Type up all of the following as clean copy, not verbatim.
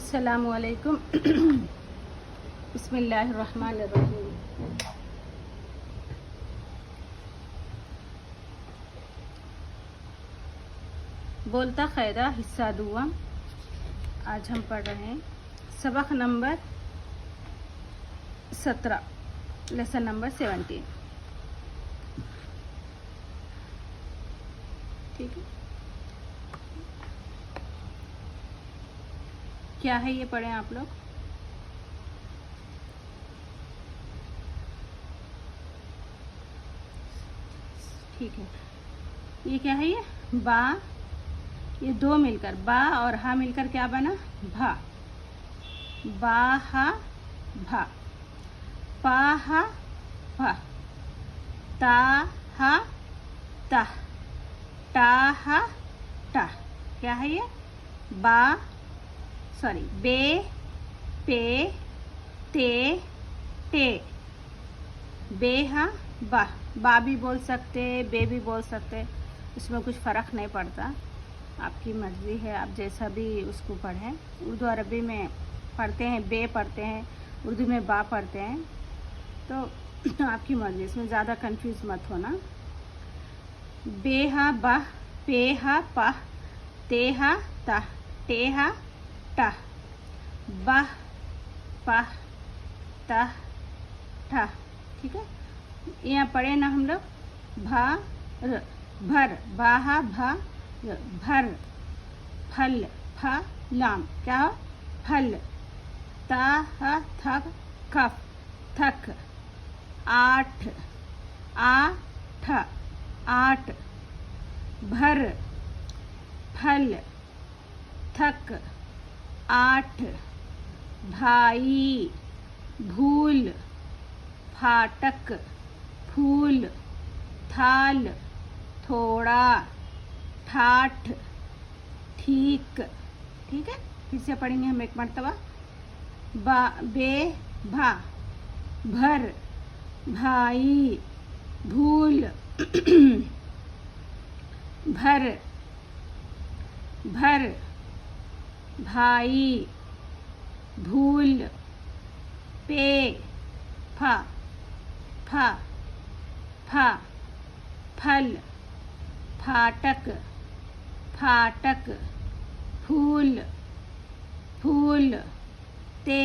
अस्सलामुअलैकुम। बिस्मिल्लाहिर्रहमानिर्रहीम। बोलता खैरा हिस्सा दुआ। आज हम पढ़ रहे हैं सबक नंबर 17, लेसन नंबर 17। ठीक है, क्या है ये पढ़ें आप लोग। ठीक है, ये क्या है, ये बा, ये दो मिलकर बा और हा मिलकर क्या बना, भा। बा हा भा, पा हा भा, ता हा ता, टा हा टा। क्या है ये, बा सॉरी बे पे ते टे। बे हा बा भी बोल सकते, बे भी बोल सकते, उसमें कुछ फ़र्क नहीं पड़ता, आपकी मर्ज़ी है, आप जैसा भी उसको पढ़ें। उर्दू अरबी में पढ़ते हैं बे पढ़ते हैं, उर्दू में बा पढ़ते हैं, तो आपकी मर्ज़ी, इसमें ज़्यादा कंफ्यूज मत होना। बे हा बा, पे हा पा, ते हा ता, टे हा टा, बा पा ता ठा। ठीक है, यहाँ पढ़े ना हम लोग, भर भर, बाहा भा भर, फल फा लाम, क्या हो, फल। ता ह थक कफ, थक। आठ आठ आठ, भर फल थक आठ, भाई भूल, फाटक फूल, थाल थोड़ा, ठाठ ठीक। ठीक है, फिर से पढ़ेंगे हम एक मरतबा। बा बे भा, भर भाई भूल, भर भर भाई भूल, पे फा फा फा, फल फाटक फाटक, फूल फूल, ते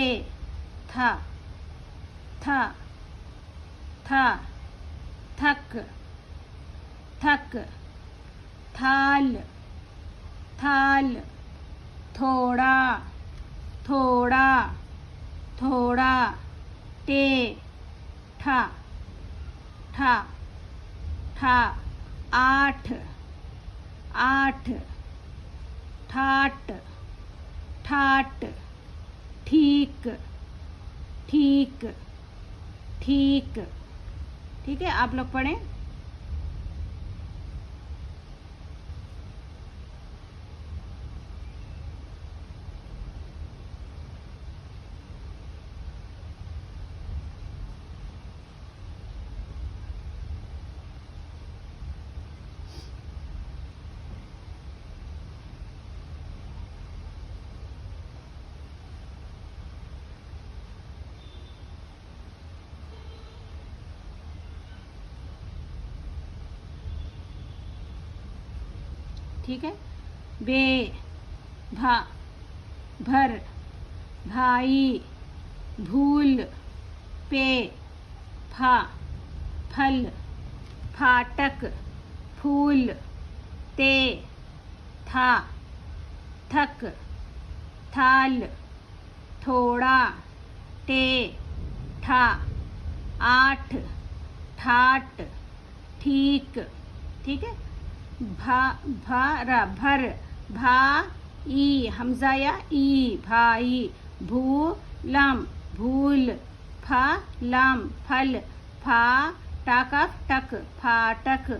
था था था, थक थक, थाल थाल, थोड़ा थोड़ा थोड़ा, टे ठा ठा ठा, आठ आठ, ठाट ठाट, ठीक ठीक ठीक। ठीक है, आप लोग पढ़ें। ठीक है, बे भा, भर भाई भूल, पे फा फल, फाटक फूल, ते था थक, थाल थोड़ा, टे ठा, आठ ठाट ठीक। ठीक है, भा भरा भर, भा ई हमजा या ई भाई, भू लाम भूल, फा लाम फल, फा टाका टक फाटक,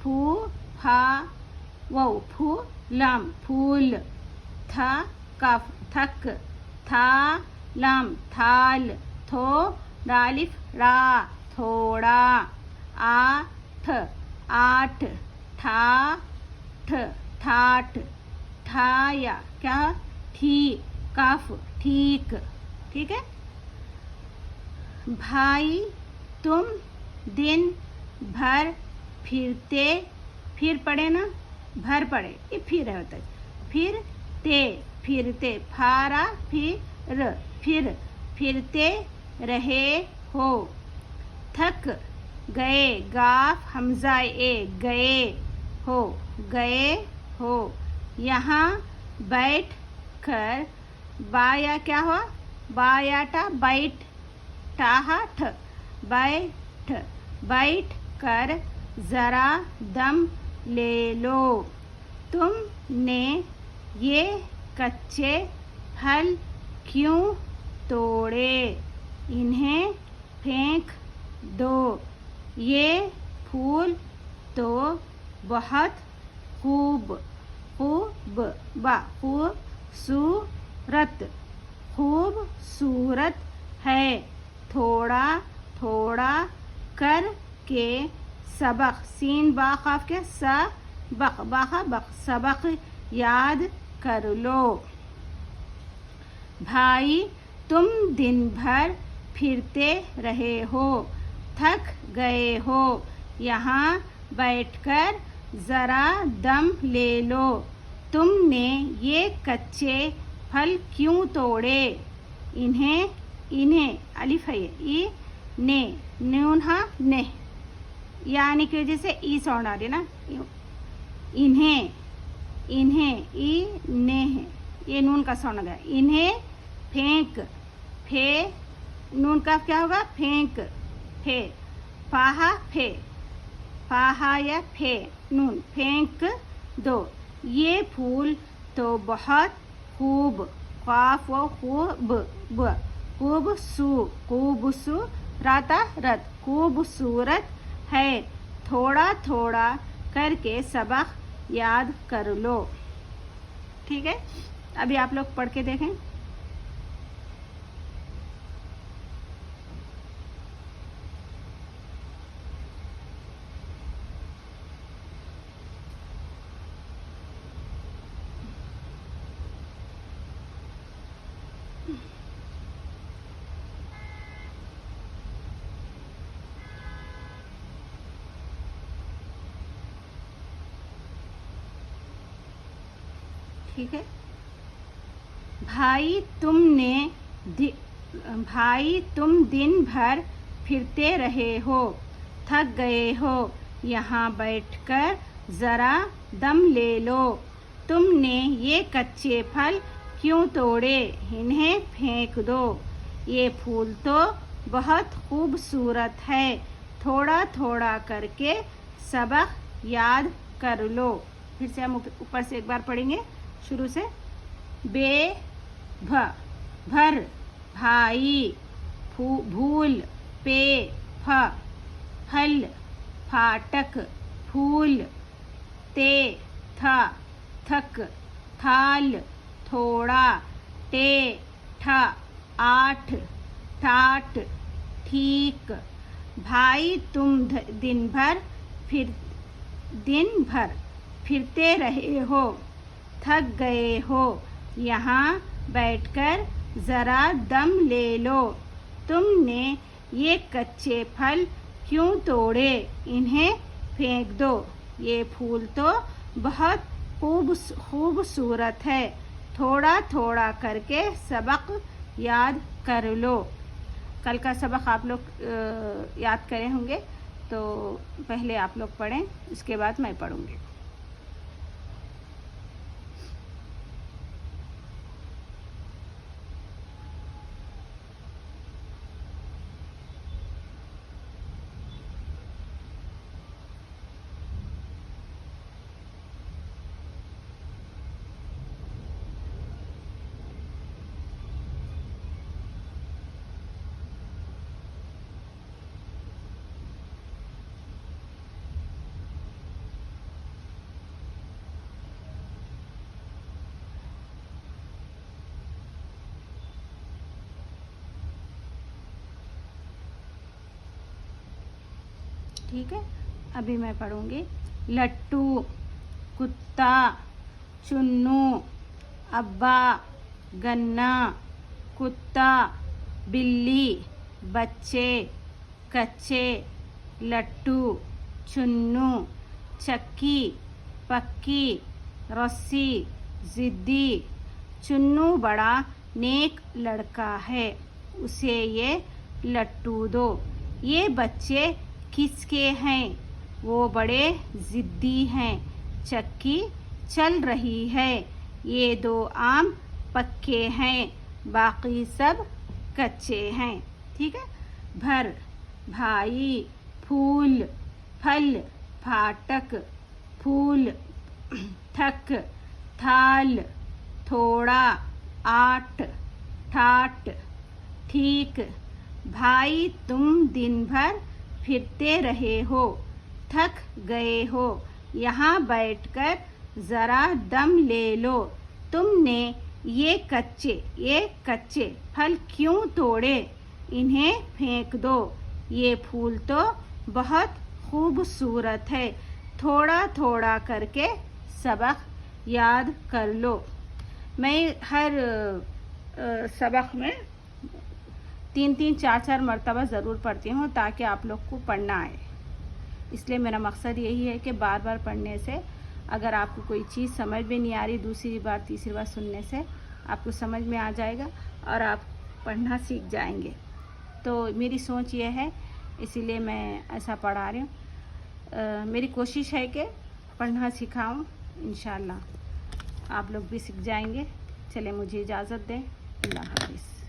फू फा वो फू लाम फूल, था कफ थक, था लाम थाल, थो दालिफ रा थोड़ा, आठ आठ, ठा ठ ठाठ, ठाया क्या थी, काफ ठीक। ठीक है। भाई तुम दिन भर फिरते, फिर पड़े ना, भर पड़े, ये फिर है होता है, फिर ते, फिरते, फारा फिर फिरते रहे हो। थक गए, गाफ हमजा ए, गए हो, गए हो। यहाँ बैठ कर, बाया क्या हुआ, बायाटा बैठ, टाहा ठ, बैठ, बैठ कर जरा दम ले लो। तुमने ये कच्चे फल क्यों तोड़े, इन्हें फेंक दो। ये फूल तो बहुत खूब खूबसूरत है, थोड़ा थोड़ा करके सबक, सीन बा काफ के सबक, बक सबक याद कर लो। भाई तुम दिन भर फिरते रहे हो, थक गए हो, यहाँ बैठकर ज़रा दम ले लो। तुमने ये कच्चे फल क्यों तोड़े, इन्हें अलिफ है ये, ने नून हा ने, यानी कि वजह से ई साउंड आ रही है ना, इन्हें ई ने है, ये नून का साउंड आ गया। इन्हें फेंक, फे नून का क्या होगा, फेंक, फे, फाहा फे, फाहा या फे, नून, फेंक दो। ये फूल तो बहुत खूब, काफ व खूबसूरत है, थोड़ा थोड़ा करके सबक याद कर लो। ठीक है। अभी आप लोग पढ़ के देखें। ठीक है। भाई तुम दिन भर फिरते रहे हो, थक गए हो, यहाँ बैठकर ज़रा दम ले लो। तुमने ये कच्चे फल क्यों तोड़े, इन्हें फेंक दो। ये फूल तो बहुत खूबसूरत है, थोड़ा थोड़ा करके सबक याद कर लो। फिर से हम ऊपर से एक बार पढ़ेंगे शुरू से। भर, भाई, भूल, पे, फल, फाटक, फूल, ते, थक, थाल, थोड़ा, टे, आठ, ठाठ, ठीक। भाई तुम दिन भर फिरते रहे हो, थक गए हो, यहाँ बैठकर ज़रा दम ले लो। तुमने ये कच्चे फल क्यों तोड़े, इन्हें फेंक दो। ये फूल तो बहुत खूबसूरत है, थोड़ा थोड़ा करके सबक याद कर लो। कल का सबक आप लोग याद करे होंगे, तो पहले आप लोग पढ़ें, इसके बाद मैं पढ़ूँगी। ठीक है। अभी मैं पढ़ूंगी। लट्टू, कुत्ता, चुन्नू, अब्बा, गन्ना, कुत्ता, बिल्ली, बच्चे, कच्चे, लट्टू, चुन्नू, चक्की, पक्की, रस्सी, जिद्दी। चुन्नू बड़ा नेक लड़का है, उसे ये लट्टू दो। ये बच्चे किसके हैं? वो बड़े जिद्दी हैं। चक्की चल रही है। ये 2 आम पक्के हैं, बाकी सब कच्चे हैं। ठीक है। भर, भाई, फूल, फल, फाटक, फूल, थक, थाल, थोड़ा, आठ, ठाठ, ठीक। भाई तुम दिन भर फिरते रहे हो, थक गए हो, यहाँ बैठकर ज़रा दम ले लो। तुमने ये कच्चे फल क्यों तोड़े? इन्हें फेंक दो। ये फूल तो बहुत खूबसूरत है। थोड़ा थोड़ा करके सबक याद कर लो। मैं हर सबक में 3-3, 4-4 मरतबा ज़रूर पढ़ती हूँ ताकि आप लोग को पढ़ना आए। इसलिए मेरा मकसद यही है कि बार बार पढ़ने से अगर आपको कोई चीज़ समझ में नहीं आ रही, दूसरी बार तीसरी बार सुनने से आपको समझ में आ जाएगा और आप पढ़ना सीख जाएंगे। तो मेरी सोच ये है, इसीलिए मैं ऐसा पढ़ा रही हूँ। मेरी कोशिश है कि पढ़ना सिखाऊँ। इंशाल्लाह आप लोग भी सीख जाएंगे। चले मुझे इजाज़त दें। अल्लाह हाफ़िज़।